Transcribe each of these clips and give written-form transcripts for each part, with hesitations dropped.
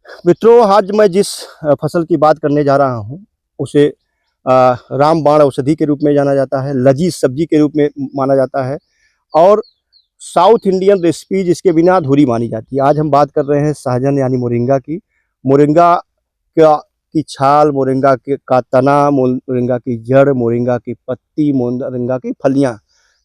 मित्रों, आज मैं जिस फसल की बात करने जा रहा हूँ उसे रामबाण औषधि के रूप में जाना जाता है, लजीज सब्जी के रूप में माना जाता है और साउथ इंडियन रेसिपी जिसके बिना अधूरी मानी जाती है। आज हम बात कर रहे हैं सहजन यानी मोरिंगा की। मोरिंगा का की छाल, मोरिंगा के का तना, मोरिंगा की जड़, मोरिंगा की पत्ती, मोरिंगा की फलियाँ,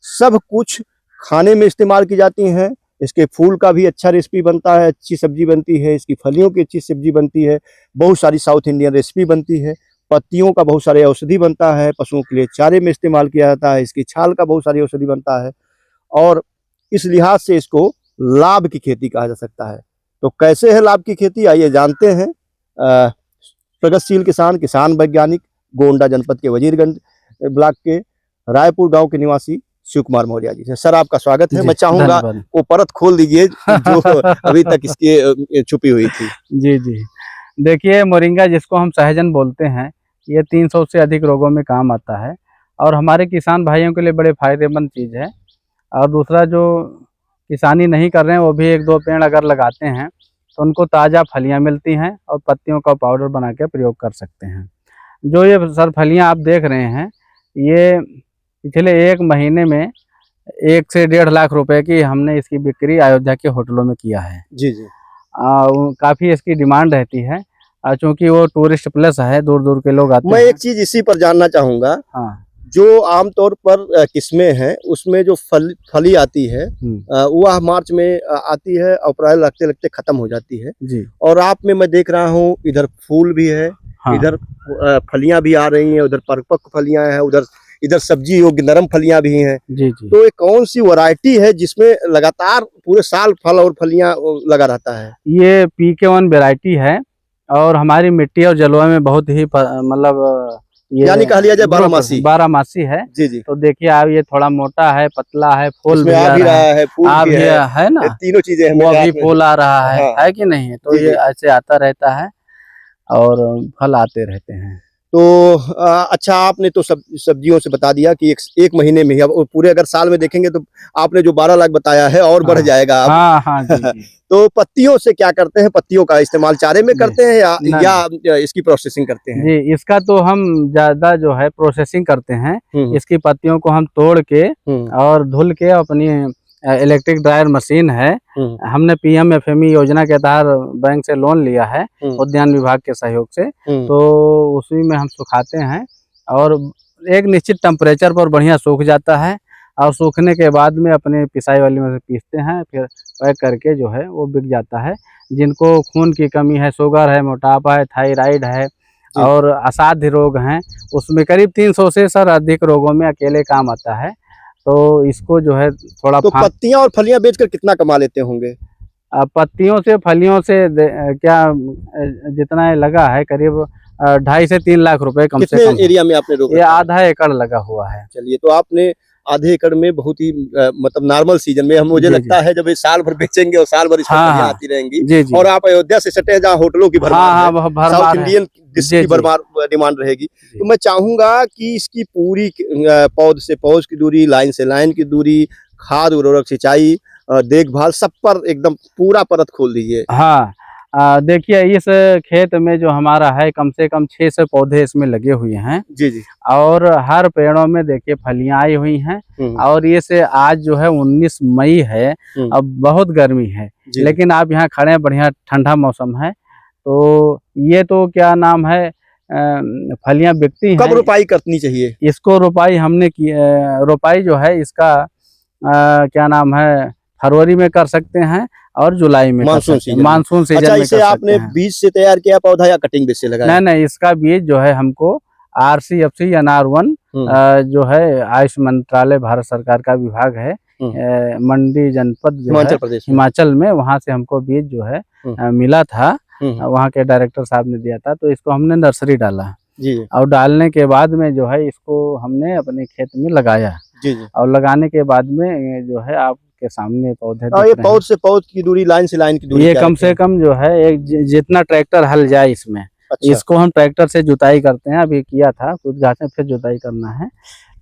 सब कुछ खाने में इस्तेमाल की जाती हैं। इसके फूल का भी अच्छा रेसिपी बनता है, अच्छी सब्जी बनती है। इसकी फलियों की अच्छी सब्जी बनती है। बहुत सारी साउथ इंडियन रेसिपी बनती है। पत्तियों का बहुत सारे औषधि बनता है, पशुओं के लिए चारे में इस्तेमाल किया जाता है। इसकी छाल का बहुत सारी औषधि बनता है और इस लिहाज से इसको लाभ की खेती कहा जा सकता है। तो कैसे है लाभ की खेती, आइए जानते हैं। प्रगतिशील किसान वैज्ञानिक, गोंडा जनपद के वजीरगंज ब्लॉक के रायपुर गांव के निवासी शिव कुमार मौर्य जी से। सर, आपका स्वागत है। मैं चाहूंगा वो परत खोल दीजिए जो अभी तक इसकी छुपी हुई थी। जी जी, देखिए, मोरिंगा जिसको हम सहजन बोलते हैं, ये 300 से अधिक रोगों में काम आता है और हमारे किसान भाइयों के लिए बड़े फायदेमंद चीज़ है। और दूसरा, जो किसानी नहीं कर रहे हैं वो भी एक दो पेड़ अगर लगाते हैं तो उनको ताज़ा फलियां मिलती हैं और पत्तियों का पाउडर बना के प्रयोग कर सकते हैं। जो ये सर फलियां आप देख रहे हैं, ये पिछले 1 महीने में 1 से 1.5 लाख रुपए की हमने इसकी बिक्री अयोध्या के होटलों में किया है। जी जी। काफ़ी इसकी डिमांड रहती है चूँकि वो टूरिस्ट प्लेस है, दूर दूर के लोग आते हैं। मैं एक चीज इसी पर जानना चाहूंगा। हाँ, जो आमतौर पर किस्में हैं उसमें जो फली आती है वह मार्च में आती है, अप्रैल लगते लगते खत्म हो जाती है जी। और आप में मैं देख रहा हूँ इधर फूल भी है। हाँ। इधर फलियां भी आ रही हैं, उधर परिपक्व फलियां हैं, उधर इधर सब्जी योग्य नरम फलियां भी हैं। जी जी। तो ये कौन सी वैरायटी है जिसमें लगातार पूरे साल फल और फलियां लगा रहता है? ये PK1 वैरायटी है और हमारी मिट्टी और जलवायु में बहुत ही मतलब ये यानी कह लिया जाए बारहमासी है। जी जी। तो देखिए आप, ये थोड़ा मोटा है, पतला है, फूल भी आ रहा है, फूल भी है ना, तीनों चीजें वो भी फूल आ रहा है। हाँ। है कि नहीं? तो ये ऐसे आता रहता है और फल आते रहते हैं। तो अच्छा, आपने तो सब्जियों से बता दिया कि एक महीने में ही, अब पूरे अगर साल में देखेंगे तो आपने जो 12 लाख बताया है और बढ़ जाएगा। हाँ हाँ जी, जी। तो पत्तियों से क्या करते हैं? पत्तियों का इस्तेमाल चारे में करते हैं या इसकी प्रोसेसिंग करते हैं? जी, इसका तो हम ज्यादा जो है प्रोसेसिंग करते हैं। इसकी पत्तियों को हम तोड़ के और धुल के अपनी इलेक्ट्रिक ड्रायर मशीन है, हमने PM-FME योजना के तहत बैंक से लोन लिया है उद्यान विभाग के सहयोग से। तो उसी में हम सुखाते हैं और एक निश्चित टेम्परेचर पर बढ़िया सूख जाता है और सूखने के बाद में अपने पिसाई वाली में से पीसते हैं, फिर पैक करके जो है वो बिक जाता है। जिनको खून की कमी है, शुगर है, मोटापा है, थायराइड है और असाध्य रोग हैं, उसमें करीब 300 से सर अधिक रोगों में अकेले काम आता है। तो इसको जो है थोड़ा तो पत्तियां और फलियां बेचकर कितना कमा लेते होंगे? पत्तियों से फलियों से क्या जितना लगा है, करीब 2.5 से 3 लाख रुपए कम से कम। एरिया में आपने रोका? ये आधा एकड़ लगा हुआ है। चलिए, तो आपने आधे एकड़ में बहुत ही मतलब नॉर्मल सीजन में, मुझे लगता है जब ये साल भर बेचेंगे और साल भर इसमें आती रहेंगी। जी जी। और आप अयोध्या से सटे जहाँ होटलों की भरमार है, साउथ इंडियन डिश की भरमार डिमांड रहेगी। तो मैं चाहूंगा कि इसकी पूरी पौध से पौध की दूरी, लाइन से लाइन की दूरी, खाद, उर्वरक, सिंचाई, देखभाल, सब पर एकदम पूरा परत खोल दीजिए। हाँ, देखिए, इस खेत में जो हमारा है कम से कम 600 पौधे इसमें लगे हुए हैं। जी जी। और हर पेड़ों में देखिए फलियां आई हुई हैं और ये से आज जो है 19 मई है, अब बहुत गर्मी है, लेकिन आप यहाँ खड़े हैं, बढ़िया ठंडा मौसम है। तो ये तो क्या नाम है, फलियां बिकती हैं। कब रोपाई करनी चाहिए इसको? रोपाई हमने की, रोपाई जो है इसका क्या नाम है, फरवरी में कर सकते हैं और जुलाई में मानसून सीजन। अच्छा, इसे आपने बीज से तैयार किया पौधा या कटिंग बीज से लगाया? नहीं, इसका बीज जो है हमको RCFC या NR1 जो है आयुष मंत्रालय भारत सरकार का विभाग है, मंडी जनपद हिमाचल में, वहाँ से हमको बीज जो है मिला था। वहाँ के डायरेक्टर साहब ने दिया था। तो इसको हमने नर्सरी डाला जी, और डालने के बाद में जो है इसको हमने अपने खेत में लगाया जी। और लगाने के बाद में जो है आप के सामने पौधे ये पौध से पौध की दूरी, लाइन से लाइन की दूरी, ये कम से कम जो है एक जितना ट्रैक्टर हल जाए इसमें। अच्छा। इसको हम ट्रैक्टर से जुताई करते हैं, अभी किया था कुछ घासें, फिर जुताई करना है।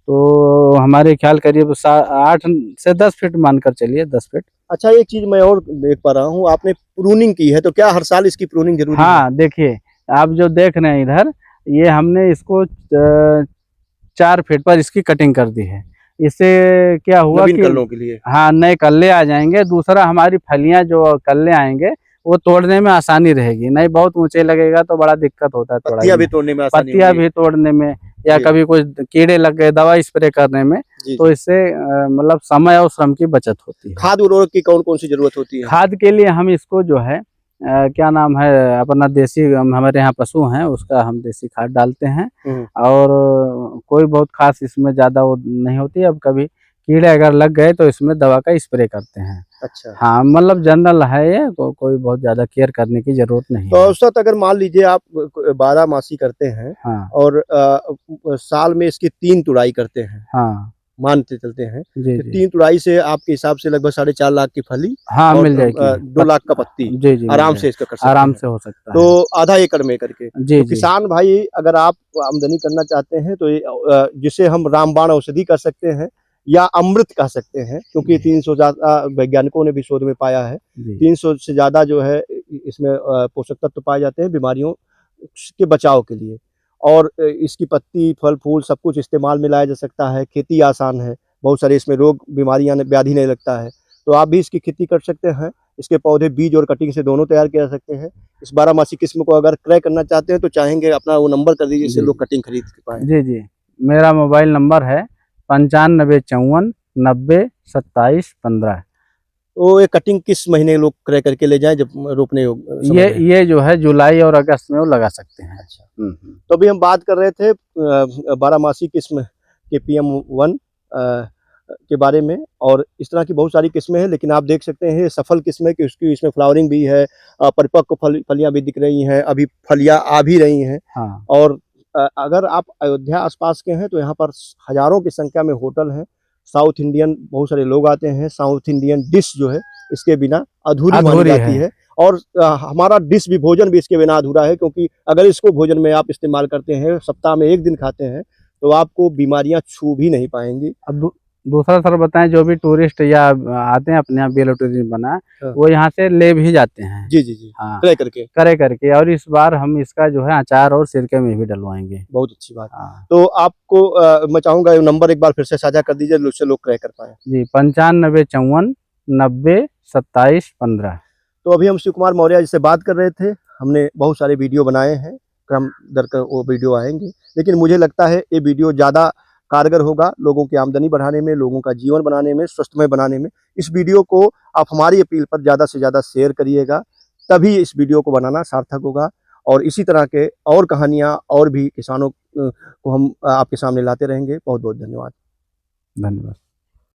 तो हमारे ख्याल करीब 8 से 10 फीट मानकर चलिए, 10 फीट। अच्छा, एक चीज मैं और देख पा रहा हूँ, आपने प्रूनिंग की है, तो क्या हर साल इसकी प्रूनिंग जरूरी है? हाँ, देखिए आप जो देख रहे हैं इधर, ये हमने इसको 4 फीट पर इसकी कटिंग कर दी है। इससे क्या हुआ नवीन कि कलरों के लिए। हाँ, नए कल्ले आ जाएंगे। दूसरा, हमारी फलियां जो कल्ले आएंगे वो तोड़ने में आसानी रहेगी। नहीं बहुत ऊंचे लगेगा तो बड़ा दिक्कत होता है तोड़ाई पत्तियां भी में, तोड़ने में आसानी पत्तियां होगी। भी तोड़ने में, या जी। कभी कुछ कीड़े लग गए दवा स्प्रे करने में, जी, तो जी। इससे मतलब समय और श्रम की बचत होती है। खाद उर्वरक की कौन कौन सी जरूरत होती है? खाद के लिए हम इसको जो है क्या नाम है, अपना देसी, हमारे यहाँ पशु हैं उसका हम देसी खाद डालते हैं। और कोई बहुत खास इसमें ज़्यादा वो नहीं होती। अब कभी कीड़े अगर लग गए तो इसमें दवा का स्प्रे करते हैं। अच्छा। हाँ, मतलब जनरल है ये, कोई बहुत ज़्यादा केयर करने की ज़रूरत नहीं तो है। औसत अगर मान लीजिए आप 12 मासी करते हैं हाँ और साल में इसकी 3 तुड़ाई करते हैं, हाँ मानते चलते हैं, जी तो जी 3 तुड़ाई से आपके हिसाब से लगभग 4.5 लाख की फली हाँ, और मिल जाएगी 2 लाख का पत्ती जी जी, मिल आराम जाएगी, से इसका कर सकते आराम हैं। से हो सकता है। तो आधा एकड़ में करके, जी तो जी किसान भाई अगर आप आमदनी करना चाहते हैं तो जिसे हम रामबाण औषधि कर सकते हैं या अमृत कह सकते हैं, क्योंकि 300 ज़्यादा वैज्ञानिकों ने भी शोध में पाया है, जी 300 से ज़्यादा जो है इसमें पोषक तत्व पाए जाते हैं बीमारियों के बचाव के लिए। और इसकी पत्ती, फल, फूल सब कुछ इस्तेमाल में लाया जा सकता है। खेती आसान है, बहुत सारे इसमें रोग बीमारियाँ व्याधि नहीं लगता है, तो आप भी इसकी खेती कर सकते हैं। इसके पौधे बीज और कटिंग से दोनों तैयार किया जा सकते हैं। इस 12 मासी किस्म को अगर क्रय करना चाहते हैं तो चाहेंगे अपना वो नंबर कर दीजिए, जिससे जी लोग कटिंग खरीद पाएँ। जी जी, मेरा मोबाइल नंबर है 9554902715। तो ये कटिंग किस महीने लोग क्रय करके ले जाएँ जब रोपने समय में? ये जो है जुलाई और अगस्त में वो लगा सकते हैं। अच्छा। हम्म। तो अभी हम बात कर रहे थे 12 मासी किस्म के PM1 के बारे में, और इस तरह की बहुत सारी किस्में हैं, लेकिन आप देख सकते हैं ये सफल किस्म है कि उसकी इसमें फ्लावरिंग भी है, परिपक्व फलियाँ भी दिख रही हैं, अभी फलियाँ आ भी रही हैं। हाँ और अगर आप अयोध्या आसपास के हैं तो यहाँ पर हज़ारों की संख्या में होटल हैं। साउथ इंडियन बहुत सारे लोग आते हैं। साउथ इंडियन डिश जो है इसके बिना अधूरी मानी अधूरी जाती है। है, और हमारा डिश भी, भोजन भी इसके बिना अधूरा है, क्योंकि अगर इसको भोजन में आप इस्तेमाल करते हैं, सप्ताह में 1 दिन खाते हैं, तो आपको बीमारियाँ छू भी नहीं पाएँगी। अब दूसरा सर बताएं, जो भी टूरिस्ट या आते हैं अपने यहाँ बेलो टूरिज्म बना, हाँ। वो यहाँ से ले भी जाते हैं। जी, जी, जी। हाँ, क्रय करके। करे करके, और इस बार हम इसका जो है अचार और सिरके में भी डलवाएंगे। बहुत अच्छी बात। हाँ तो आपको मैं चाहूँगा ये नंबर एक बार फिर से साझा कर दीजिए, उससे लोग क्रय कर पाएँ। जी, 9554902715। तो अभी हम शिव कुमार मौर्य जी से बात कर रहे थे। हमने बहुत सारे वीडियो बनाए हैं, क्रम दर कर वो वीडियो आएँगे। लेकिन मुझे लगता है ये वीडियो ज़्यादा कारगर होगा लोगों की आमदनी बढ़ाने में, लोगों का जीवन बनाने में, स्वस्थमय बनाने में। इस वीडियो को आप हमारी अपील पर ज़्यादा से ज़्यादा शेयर करिएगा, तभी इस वीडियो को बनाना सार्थक होगा। और इसी तरह के और कहानियाँ और भी किसानों को हम आपके सामने लाते रहेंगे। बहुत-बहुत धन्यवाद। धन्यवाद।